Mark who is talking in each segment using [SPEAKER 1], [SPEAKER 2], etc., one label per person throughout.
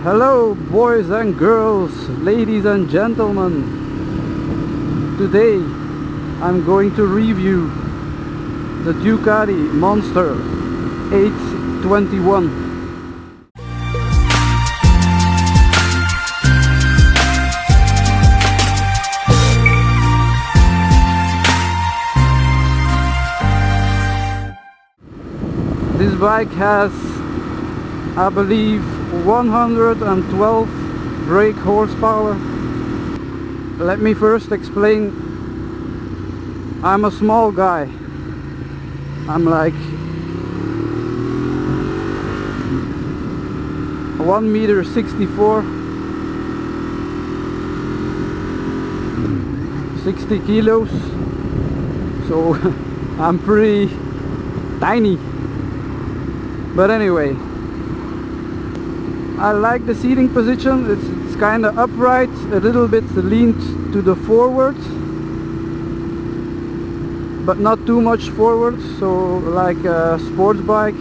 [SPEAKER 1] Hello boys and girls, ladies and gentlemen. Today I'm going to review the Ducati Monster 821. This bike has, I believe, 112 brake horsepower. Let me first explain. I'm a small guy. I'm like 1 meter 64, 60 kilos, so I'm pretty tiny. But anyway, I like the seating position. It's kind of upright, a little bit leaned to the forward, but not too much forward, so like a sports bike.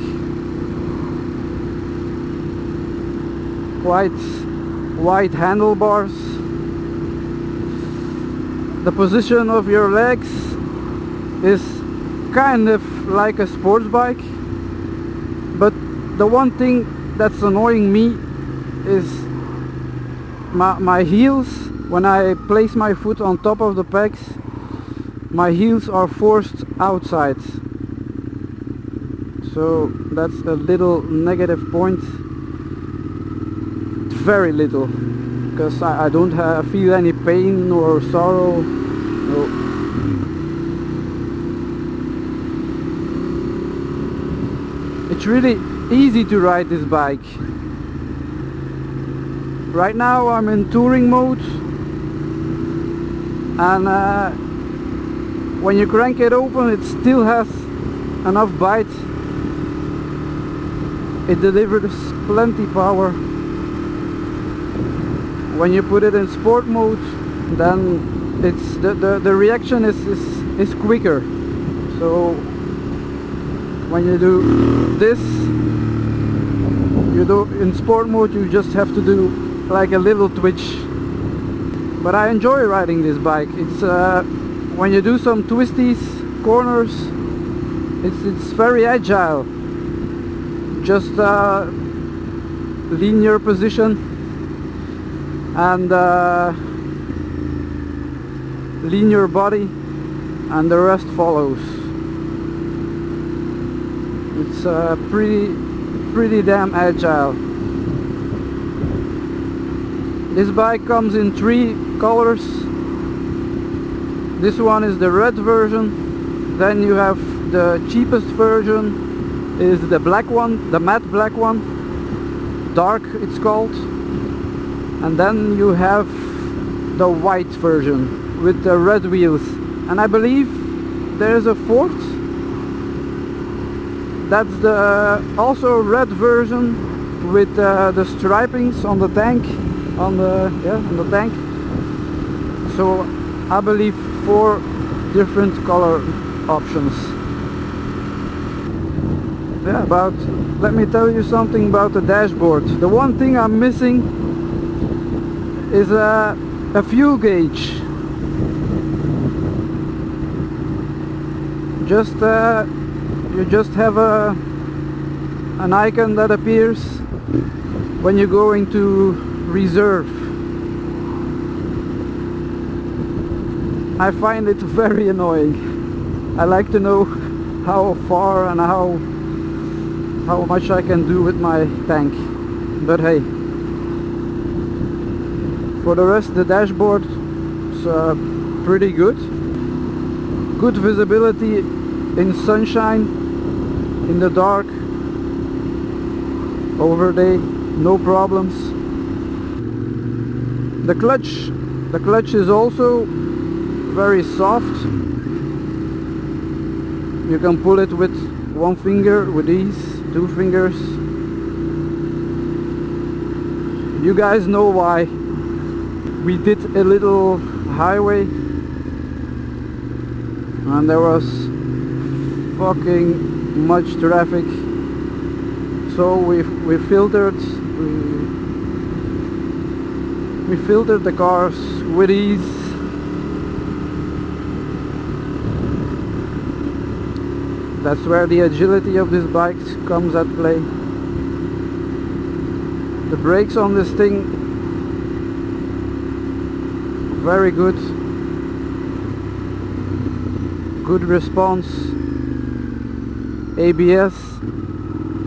[SPEAKER 1] Quite wide handlebars. The position of your legs is kind of like a sports bike, but the one thing that's annoying me is my heels. When I place my foot on top of the pegs, my heels are forced outside, so that's a little negative point. Very little, because I don't feel any pain or sorrow. No. It's really easy to ride this bike. Right now I'm in touring mode, and when you crank it open, it still has enough bite. It delivers plenty power. When you put it in sport mode, then it's the reaction is quicker. So when you do this, in sport mode, you just have to do like a little twitch. But I enjoy riding this bike. It's when you do some twisties, corners, it's very agile. Just linear position and linear body, and the rest follows. It's pretty damn agile. This bike comes in 3 colors. This one is the red version. Then you have the cheapest version is the black one, the matte black one, dark it's called. And then you have the white version with the red wheels. And I believe there's a fourth. That's the also red version with the stripings on the tank, on the tank. So I believe 4 different color options. Yeah, let me tell you something about the dashboard. The one thing I'm missing is a fuel gauge. You just have an icon that appears when you go into reserve. I find it very annoying. I like to know how far and how much I can do with my tank. But hey, for the rest, the dashboard is pretty good. Good visibility in sunshine, in the dark, over day, no problems. The clutch is also very soft. You can pull it with 1 finger with ease, 2 fingers. You guys know why. We did a little highway and there was fucking much traffic, so we filtered, We filtered the cars with ease. That's where the agility of this bike comes at play. The brakes on this thing, very good. Good response. ABS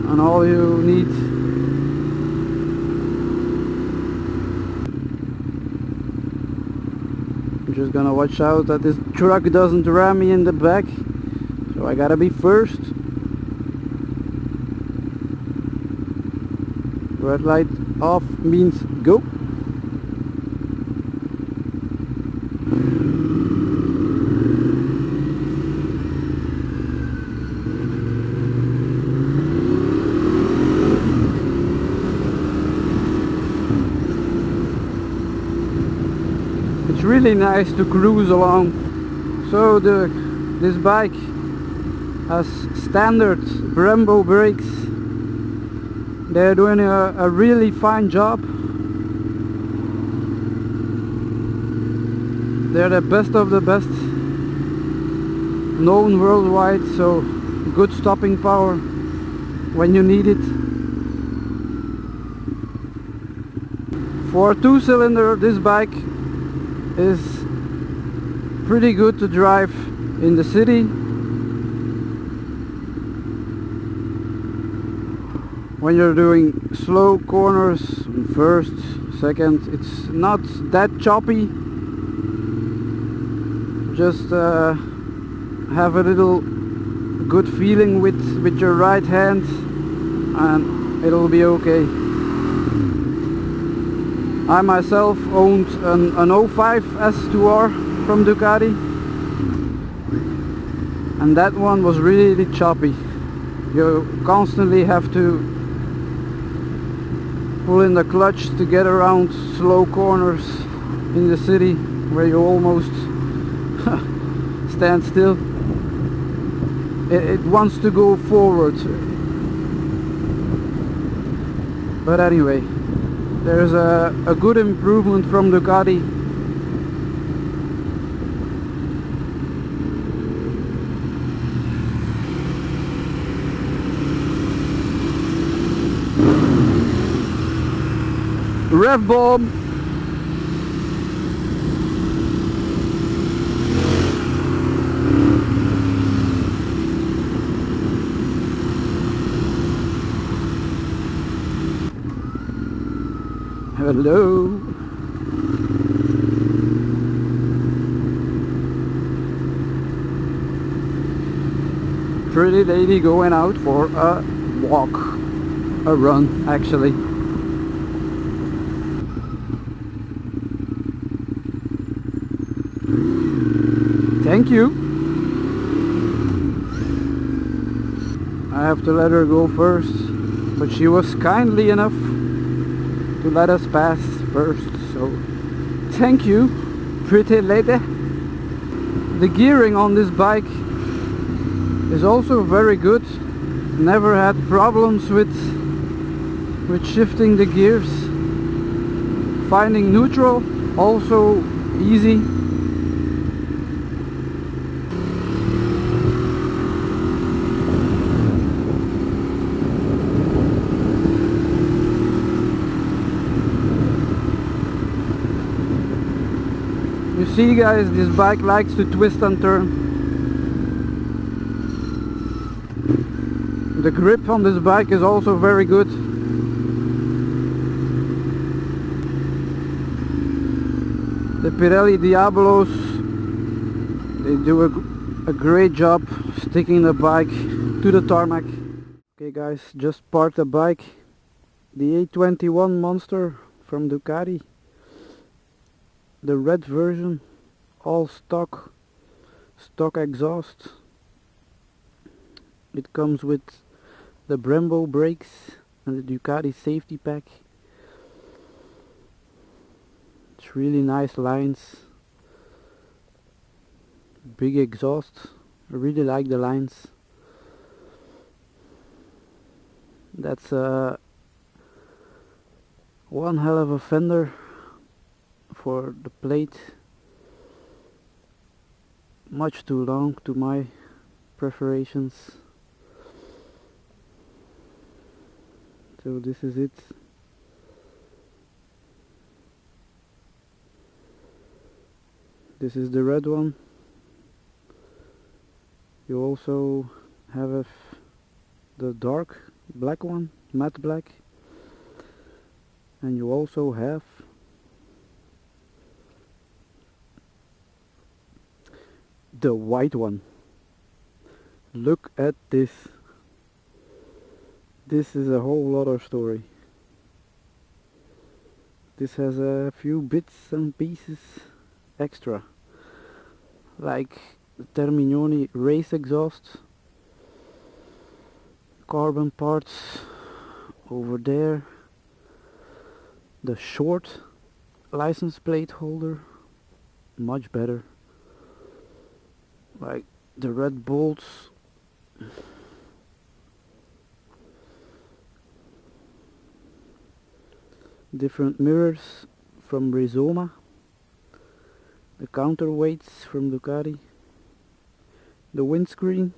[SPEAKER 1] and all you need. I'm just gonna watch out that this truck doesn't ram me in the back. So I gotta be first. Red light off means go. It's really nice to cruise along. So this bike has standard Brembo brakes. They're doing a really fine job. They're the best of the best, known worldwide, so good stopping power when you need it. For a 2-cylinder, this bike is pretty good to drive in the city. When you're doing slow corners, first, second, it's not that choppy. Just have a little good feeling with your right hand and it'll be okay. I myself owned an 05 S2R from Ducati, and that one was really choppy. You constantly have to pull in the clutch to get around slow corners in the city where you almost stand still. It wants to go forward. But anyway, there's a good improvement from Ducati. Rev bomb. Hello. Pretty lady going out for a walk, a run actually. Thank you. I have to let her go first, but she was kindly enough to let us pass first, so thank you, pretty lady. The gearing on this bike is also very good. Never had problems with shifting the gears. Finding neutral also easy. You see guys, this bike likes to twist and turn. The grip on this bike is also very good. The Pirelli Diablos, they do a great job sticking the bike to the tarmac. Okay guys, just parked the bike. The 821 Monster from Ducati. The red version, all stock exhaust. It comes with the Brembo brakes and the Ducati safety pack. It's really nice lines, big exhaust. I really like the lines. That's one hell of a fender. for the plate. Much too long to my preferations. So this is it. This is the red one. You also have the dark black one, matte black, and you also have the white one. Look at this. This is a whole other story. This has a few bits and pieces extra, like the Termignoni race exhaust, carbon parts over there, the short license plate holder, much better, like the red bolts, different mirrors from Rizoma, the counterweights from Ducati, the windscreen,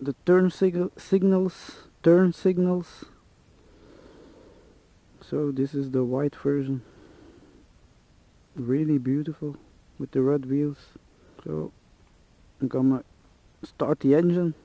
[SPEAKER 1] the turn signals. So this is the white version, really beautiful with the red wheels. So I'm gonna start the engine.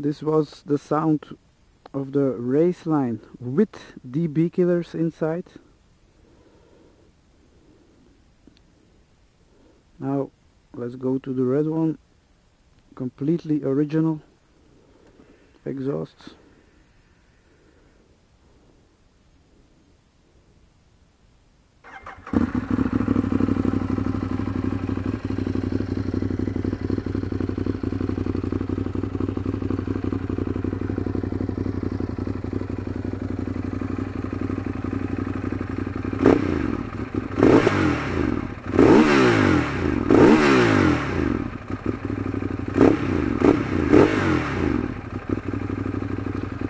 [SPEAKER 1] This was the sound of the race line with DB killers inside. Now let's go to the red one. Completely original exhausts.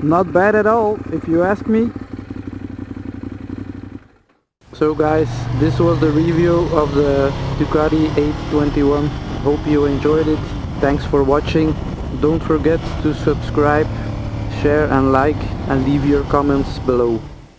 [SPEAKER 1] Not bad at all, if you ask me. So guys, this was the review of the Ducati 821. Hope you enjoyed it. Thanks for watching. Don't forget to subscribe, share and like, and leave your comments below.